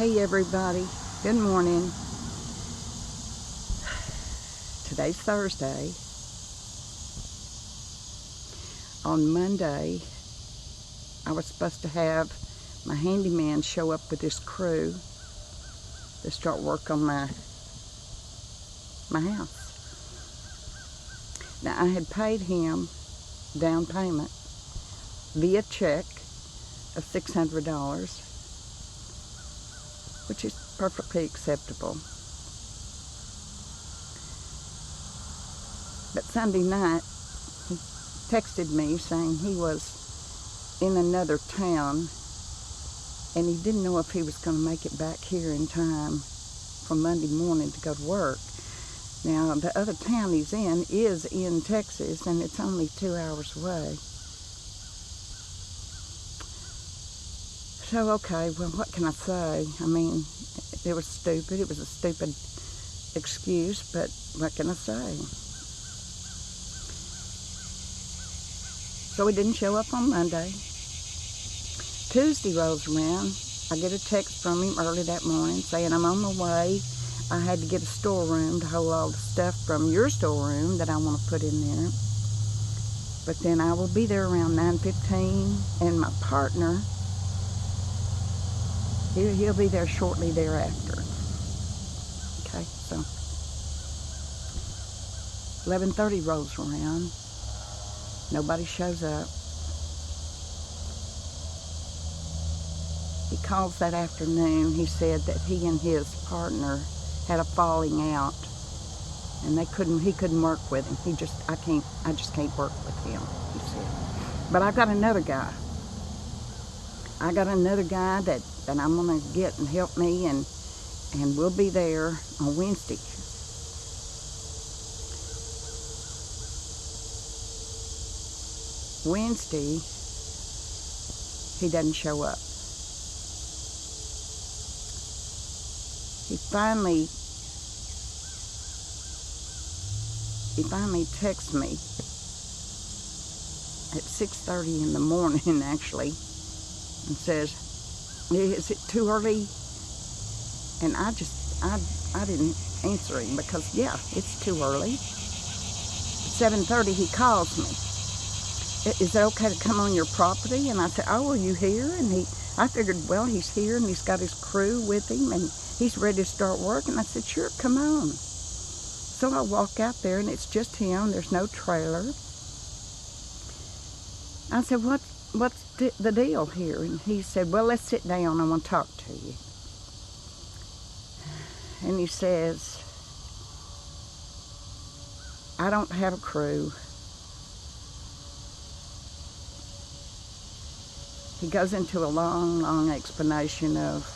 Hey everybody, good morning. Today's Thursday. On Monday, I was supposed to have my handyman show up with his crew to start work on my house. Now I had paid him down payment via check of $600, which is perfectly acceptable. But Sunday night, he texted me saying he was in another town and he didn't know if he was going to make it back here in time for Monday morning to go to work. Now, the other town he's in is in Texas, and it's only 2 hours away. So, okay, well, what can I say? I mean, it was stupid. It was a stupid excuse, but what can I say? So he didn't show up on Monday. Tuesday rolls around. I get a text from him early that morning saying I'm on my way. I had to get a storeroom to hold all the stuff from your storeroom that I want to put in there. But then I will be there around 9:15, and my partner, he'll be there shortly thereafter. Okay, so 11:30 rolls around. Nobody shows up. He calls that afternoon. He said that he and his partner had a falling out, and he couldn't work with him. I just can't work with him, he said. But I got another guy. that I'm gonna get and help me, and we'll be there on Wednesday. Wednesday, he doesn't show up. He finally texts me at 6:30 in the morning, actually, and says, "Is it too early?" And I didn't answer him because, yeah, it's too early. At 7:30, he calls me. "Is it okay to come on your property?" And I said, "Oh, are you here?" And I figured, well, he's here and he's got his crew with him and he's ready to start work. And I said, "Sure, come on." So I walk out there and it's just him. There's no trailer. I said, what's the deal here? And he said, "Well, let's sit down. I want to talk to you." And he says, "I don't have a crew." He goes into a long explanation of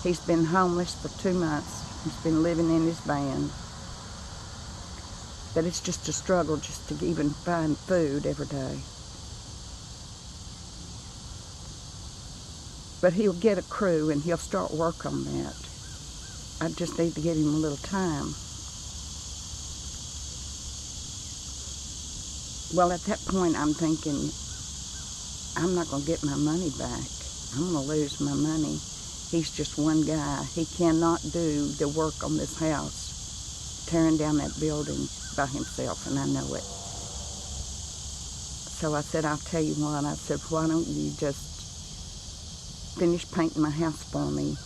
he's been homeless for 2 months. He's been living in his van. That it's just a struggle just to even find food every day. But he'll get a crew and he'll start work on that. I just need to give him a little time. Well, at that point, I'm thinking, I'm not going to get my money back. I'm going to lose my money. He's just one guy. He cannot do the work on this house, tearing down that building by himself, and I know it. So I said, "I'll tell you what," I said, "why don't you just finish painting my house for me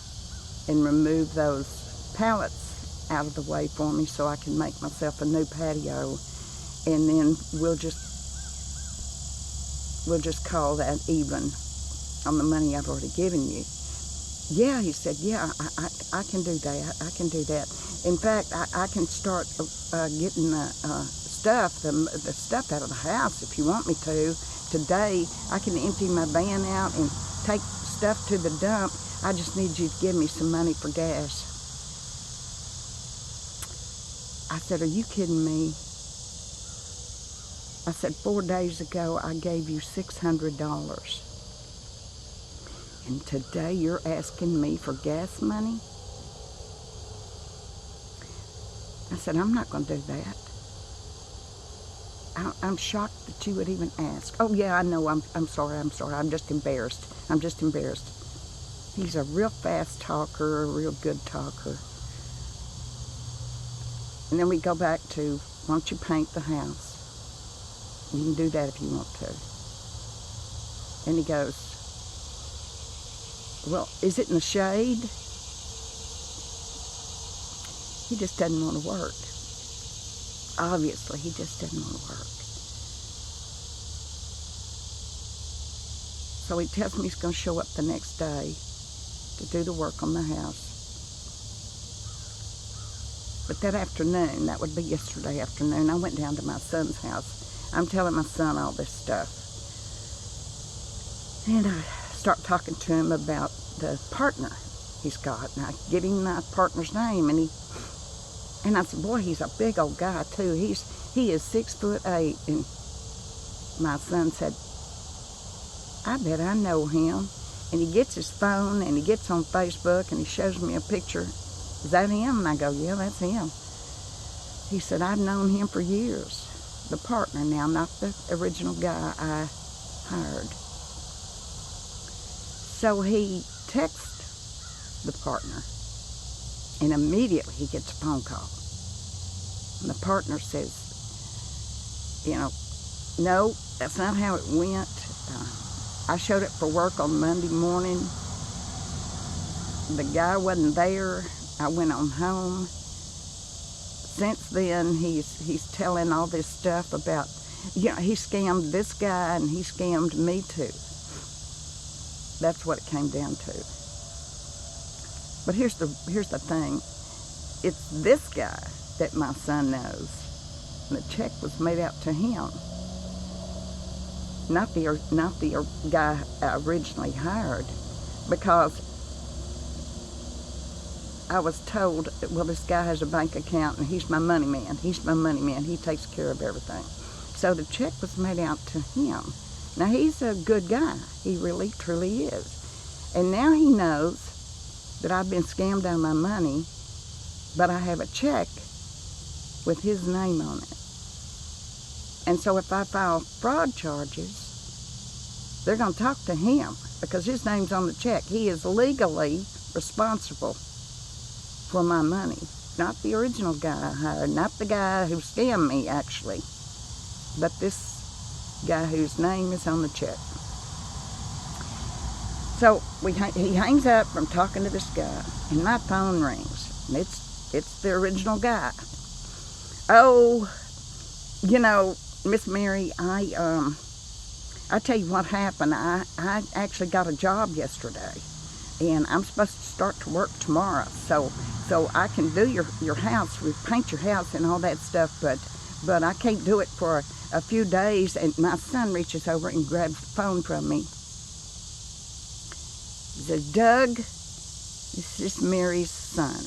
and remove those pallets out of the way for me so I can make myself a new patio, and then we'll just call that even on the money I've already given you." "Yeah," he said, "yeah, I can do that. I can do that. In fact, I can start getting the stuff out of the house if you want me to. Today, I can empty my van out and take stuff to the dump. I just need you to give me some money for gas." I said, "Are you kidding me?" I said, 4 days ago, I gave you $600. And today you're asking me for gas money? I said, "I'm not going to do that. I'm shocked that you would even ask." "Oh, yeah, I know. I'm sorry. I'm just embarrassed. I'm just embarrassed." He's a real fast talker, a real good talker. And then we go back to, why don't you paint the house? You can do that if you want to. And he goes, well, is it in the shade? He just doesn't want to work. Obviously, he just doesn't want to work. So he tells me he's going to show up the next day to do the work on the house. But that afternoon, that would be yesterday afternoon, I went down to my son's house. I'm telling my son all this stuff. And I start talking to him about the partner he's got. And I give him my partner's name, and I said, boy, he's a big old guy too. He is 6'8", and my son said, I bet I know him. And he gets his phone and he gets on Facebook and he shows me a picture. Is that him? And I go, yeah, that's him. He said, I've known him for years. The partner now, not the original guy I hired. So he texts the partner, and immediately he gets a phone call. And the partner says, you know, no, that's not how it went. I showed up for work on Monday morning. The guy wasn't there. I went on home. Since then, he's telling all this stuff about, you know, he scammed this guy and he scammed me too. That's what it came down to. But here's the thing. It's this guy that my son knows. And the check was made out to him. Not the guy I originally hired, because I was told, well, this guy has a bank account and he's my money man. He's my money man. He takes care of everything. So the check was made out to him. Now, he's a good guy. He really, truly is. And now he knows that I've been scammed out of my money, but I have a check with his name on it. And so if I file fraud charges, they're going to talk to him because his name's on the check. He is legally responsible for my money. Not the original guy I hired, not the guy who scammed me, actually, but this guy whose name is on the check. So he hangs up from talking to this guy, and my phone rings, and it's the original guy. Oh, you know, Miss Mary, I tell you what happened. I actually got a job yesterday, and I'm supposed to start to work tomorrow. So I can do your house, paint your house and all that stuff, but I can't do it for a few days. And my son reaches over and grabs the phone from me. He says, Doug, this is Mary's son.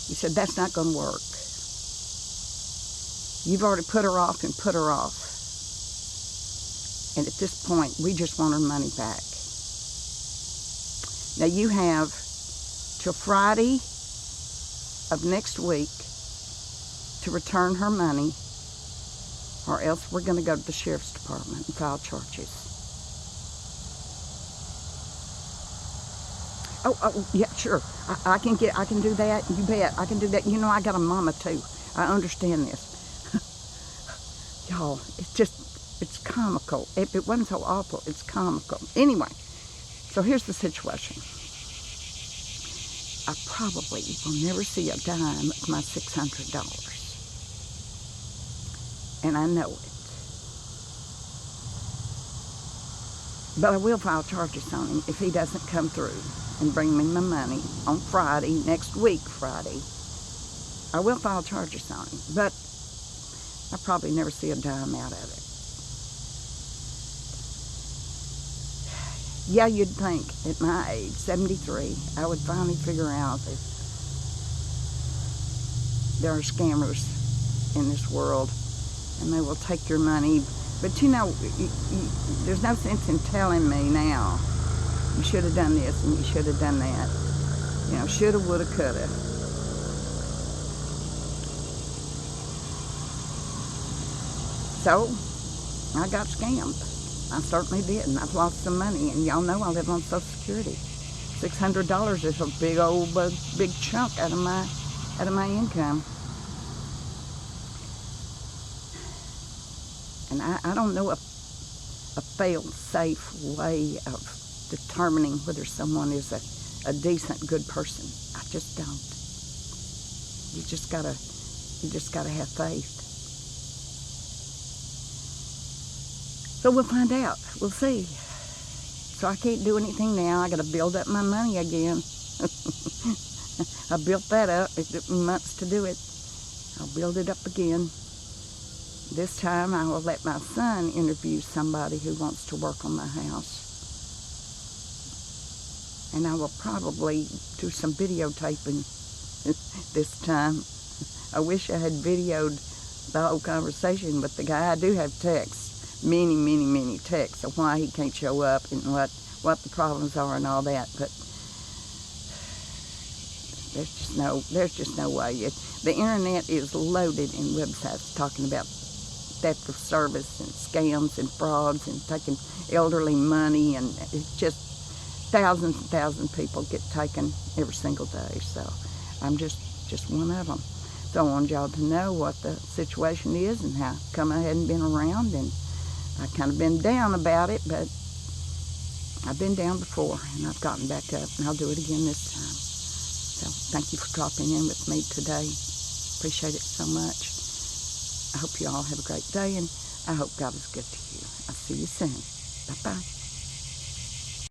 He said, that's not going to work. You've already put her off and put her off. And at this point, we just want our money back. Now you have till Friday of next week to return her money, or else we're going to go to the sheriff's department and file charges. Oh, yeah, sure. I can do that. You bet. I can do that. You know, I got a mama too. I understand this. Y'all, it's comical. If it wasn't so awful, it's comical. Anyway, so here's the situation. I probably will never see a dime of my $600. And I know it. But I will file charges on him if he doesn't come through and bring me my money on Friday, next week Friday. I will file charges on him, but I probably never see a dime out of it. Yeah, you'd think at my age, 73, I would finally figure out that there are scammers in this world and they will take your money. But you know, there's no sense in telling me now, you should have done this and you should have done that. You know, shoulda, woulda, coulda. So, I got scammed. I certainly did, and I've lost some money, and y'all know I live on Social Security. $600 is a big old big chunk out of my income. And I don't know a fail-safe way of determining whether someone is a decent, good person. I just don't. You just gotta have faith. So we'll find out. We'll see. So I can't do anything now. I gotta build up my money again. I built that up. It took me months to do it. I'll build it up again. This time I will let my son interview somebody who wants to work on my house. And I will probably do some videotaping this time. I wish I had videoed the whole conversation with the guy. I do have texts, many texts of why he can't show up and what the problems are and all that. But there's just no way. The internet is loaded in websites talking about theft of service and scams and frauds and taking elderly money, and it's just thousands and thousands of people get taken every single day. So I'm just one of them. So I wanted y'all to know what the situation is and how come I hadn't been around, and I kind of been down about it, but I've been down before and I've gotten back up, and I'll do it again this time. So thank you for dropping in with me today. Appreciate it so much. I hope you all have a great day, and I hope God is good to you. I'll see you soon. Bye-bye.